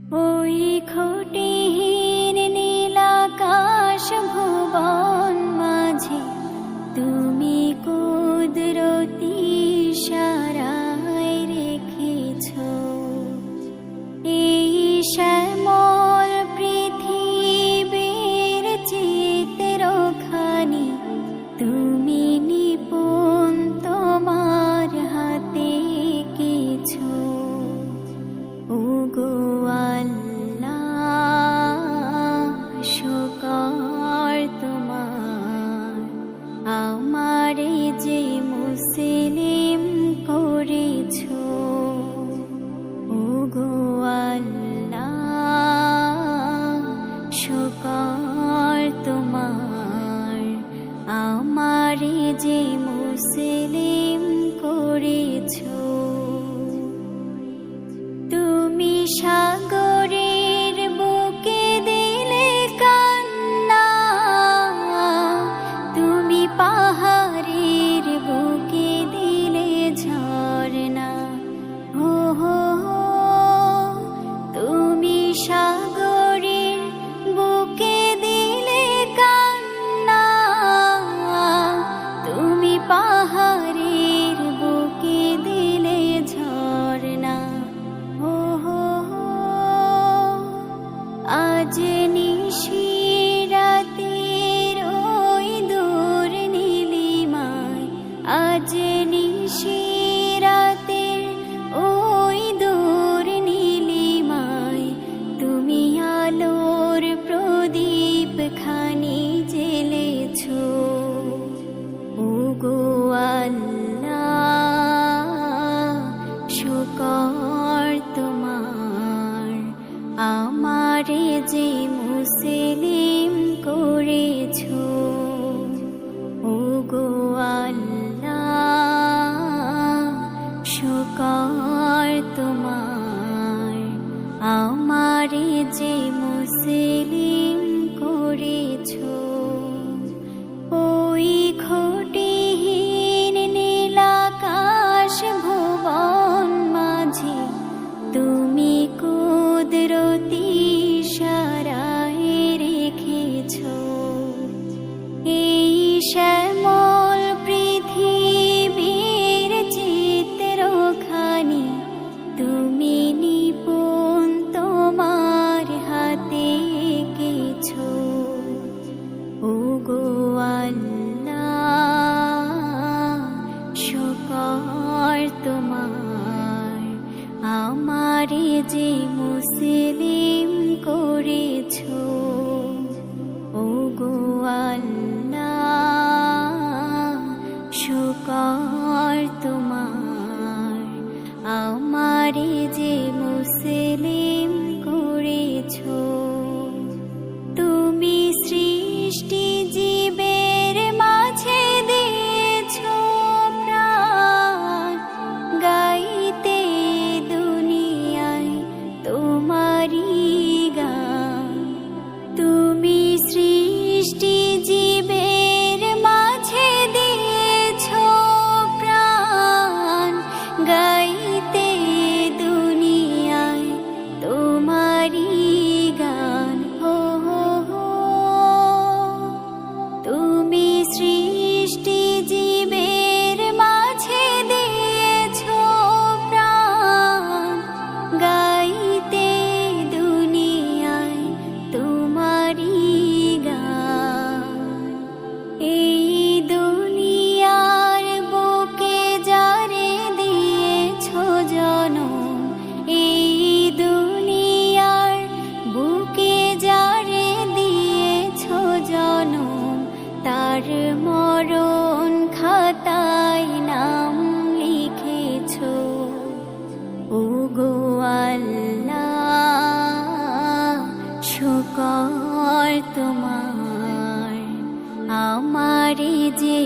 ওই খুঁটিহীন নীলাকাশ ভুবন মাঝে তুমি কুদরতি ইশারায় রেখেছ এই শ্যামল পৃথিবীর চিত্রখানি। তুমি নিপুণ তোমার হাতে কিছু। ওগো আল্লাহ, শুকর তোমার, আমারে যে মুসলিম করেছ। ওগো আল্লাহ, শুকর তোমার, আমারে যে মুসলিম করেছ। তুমি সাগরের বুকে দিলে কান্না, তুমি পাহাড়ের বুকে দিলে ঝরনা। হো হো হো, তুমি সাগরের বুকে দিলে কান্না, তুমি পাহাড়ের বুকে দিলে ঝরনা। আজ নিশিরাতের ওই দূর নীলিমায়, আজ নিশিরাতের ওই দূর নীলিমায়, তুমি আলোর প্রদীপ খানি জ্বেলেছ। ওগো আল্লাহ, শুকর তোমার, আমারে যে মুসলিম করেছ। ওগো আল্লাহ, শুকর তোমার, আমারে যে মুসলিম করেছ। ওই খুঁটিহীন নীলাকাশ ভুবন মাঝে তুমি কুদরতি ইশারায় রেখেছ এই শ্যামল পৃথিবীর চিত্রখানি। তুমি নিপুণ তোমার হাতে কিছু। ওগো আল্লাহ, শুকর তোমার, আমারে যে মুসলিম করেছ। ওগো আল্লাহ, শুকর তোমার, আমারে যে মুসলিম করেছ। তুমি সৃষ্টি জীবের মাঝে দিয়েছ প্রাণ, গাইতে দুনিয়ায় তোমারি গান। তুমি সৃষ্টি জীবের মাঝে দিয়েছ প্রাণ, গাইতে দুনিয়ায় তোমারি গান। হো হো হো, তুমি সৃষ্টি জীবের মাঝে দিয়েছ প্রাণ, গাইতে দুনিয়ায় তোমারি গান। এই দুনিয়ার বুকে যারে দিয়েছ জনম, এই দুনিয়ার বুকে যারে দিয়েছ জনম, তার মরণ খাতায় নাম লিখেছ। ওগো আল্লাহ, শুকর তোমার, আমারে যে